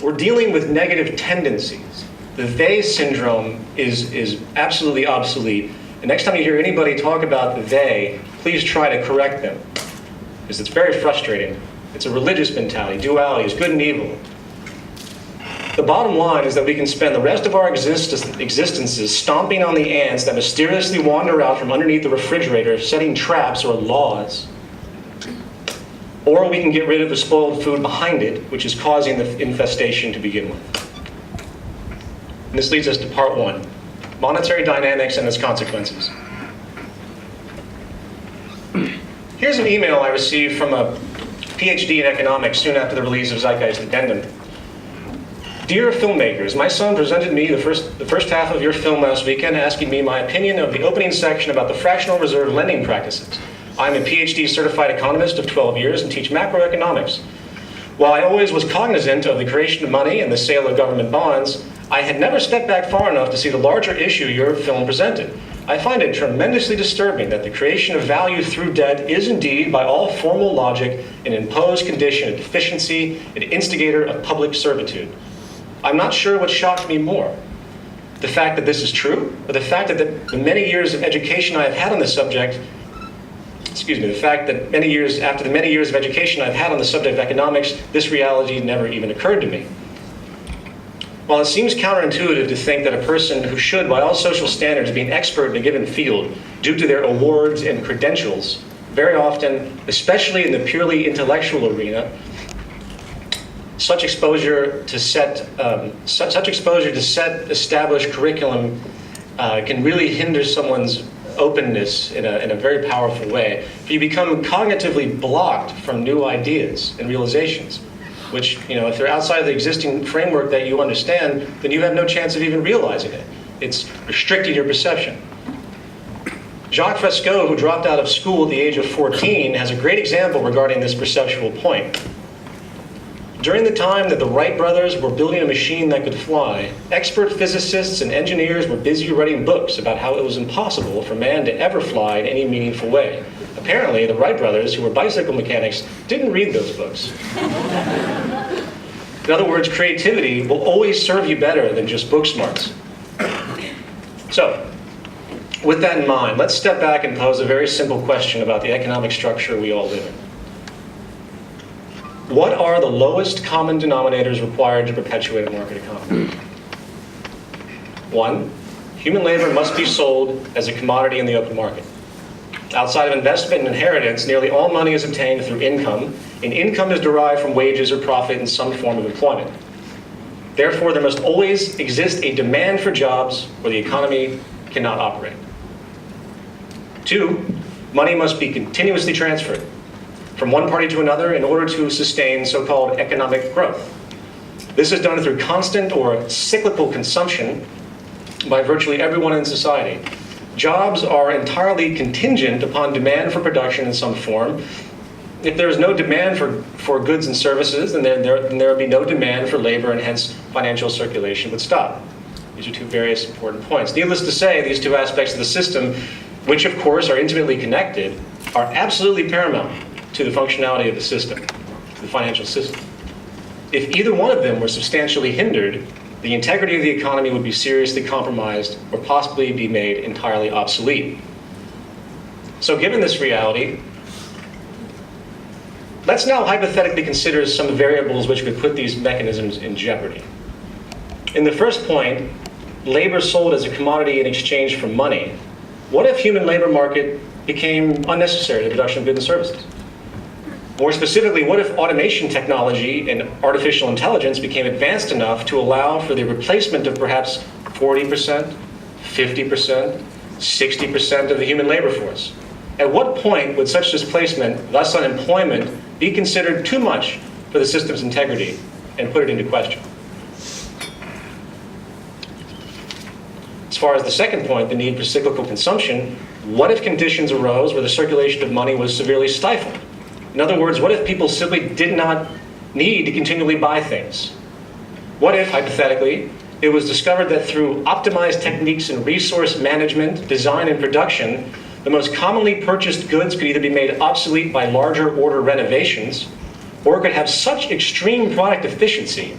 we're dealing with negative tendencies. The they syndrome is absolutely obsolete. And next time you hear anybody talk about they, please try to correct them, because it's very frustrating. It's a religious mentality. Duality is good and evil. The bottom line is that we can spend the rest of our existences stomping on the ants that mysteriously wander out from underneath the refrigerator, setting traps or laws. Or we can get rid of the spoiled food behind it, which is causing the infestation to begin with. And this leads us to part one, monetary dynamics and its consequences. Here's an email I received from a PhD in economics soon after the release of Zeitgeist Addendum. Dear filmmakers, my son presented me the first half of your film last weekend asking me my opinion of the opening section about the fractional reserve lending practices. I'm a PhD certified economist of 12 years and teach macroeconomics. While I always was cognizant of the creation of money and the sale of government bonds, I had never stepped back far enough to see the larger issue your film presented. I find it tremendously disturbing that the creation of value through debt is indeed, by all formal logic, an imposed condition of deficiency, an instigator of public servitude. I'm not sure what shocked me more, the fact that this is true, or the fact that the many years of education I have had on the subject, the fact that after the many years of education I've had on the subject of economics, this reality never even occurred to me. While it seems counterintuitive to think that a person who should, by all social standards, be an expert in a given field due to their awards and credentials, very often, especially in the purely intellectual arena, such exposure to set established curriculum can really hinder someone's openness in a very powerful way. You become cognitively blocked from new ideas and realizations, which, if they're outside of the existing framework that you understand, then you have no chance of even realizing it. It's restricting your perception. Jacque Fresco, who dropped out of school at the age of 14, has a great example regarding this perceptual point. During the time that the Wright brothers were building a machine that could fly, expert physicists and engineers were busy writing books about how it was impossible for man to ever fly in any meaningful way. Apparently, the Wright brothers, who were bicycle mechanics, didn't read those books. In other words, creativity will always serve you better than just book smarts. So, with that in mind, let's step back and pose a very simple question about the economic structure we all live in. What are the lowest common denominators required to perpetuate a market economy? 1, human labor must be sold as a commodity in the open market. Outside of investment and inheritance, nearly all money is obtained through income, and income is derived from wages or profit in some form of employment. Therefore, there must always exist a demand for jobs or the economy cannot operate. 2, money must be continuously transferred from one party to another in order to sustain so-called economic growth. This is done through constant or cyclical consumption by virtually everyone in society. Jobs are entirely contingent upon demand for production in some form. If there is no demand for goods and services, then there would be no demand for labor, and hence financial circulation would stop. These are two various important points. Needless to say, these two aspects of the system, which of course are intimately connected, are absolutely paramount to the functionality of the system, the financial system. If either one of them were substantially hindered, the integrity of the economy would be seriously compromised or possibly be made entirely obsolete. So given this reality, let's now hypothetically consider some variables which could put these mechanisms in jeopardy. In the first point, labor sold as a commodity in exchange for money. What if human labor market became unnecessary to the production of goods and services? More specifically, what if automation technology and artificial intelligence became advanced enough to allow for the replacement of perhaps 40%, 50%, 60% of the human labor force? At what point would such displacement, thus unemployment, be considered too much for the system's integrity and put it into question? As far as the second point, the need for cyclical consumption, what if conditions arose where the circulation of money was severely stifled? In other words, what if people simply did not need to continually buy things? What if, hypothetically, it was discovered that through optimized techniques in resource management, design, and production, the most commonly purchased goods could either be made obsolete by larger order renovations, or could have such extreme product efficiency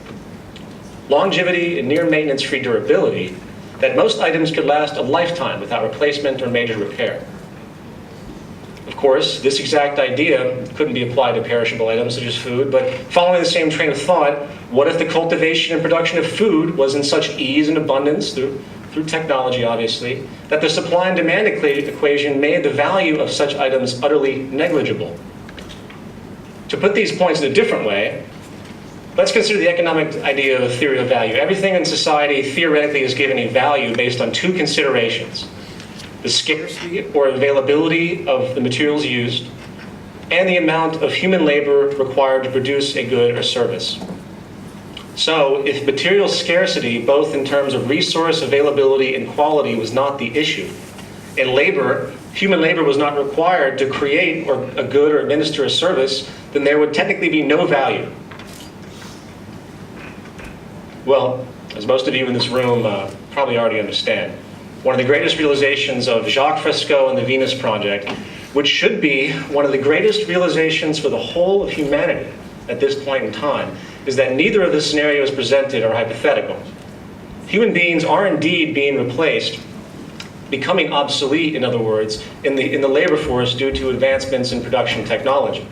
longevity and near maintenance-free durability, that most items could last a lifetime without replacement or major repair. Of course, this exact idea couldn't be applied to perishable items such as food, but following the same train of thought, what if the cultivation and production of food was in such ease and abundance, through technology obviously, that the supply and demand equation made the value of such items utterly negligible? To put these points in a different way, let's consider the economic idea of a theory of value. Everything in society theoretically is given a value based on two considerations: the scarcity or availability of the materials used, and the amount of human labor required to produce a good or service. So, if material scarcity, both in terms of resource availability and quality, was not the issue, and human labor was not required to create a good or administer a service, then there would technically be no value. Well, as most of you in this room probably already understand, one of the greatest realizations of Jacque Fresco and the Venus Project, which should be one of the greatest realizations for the whole of humanity at this point in time, is that neither of the scenarios presented are hypothetical. Human beings are indeed being replaced, becoming obsolete, in other words, in the labor force due to advancements in production technology.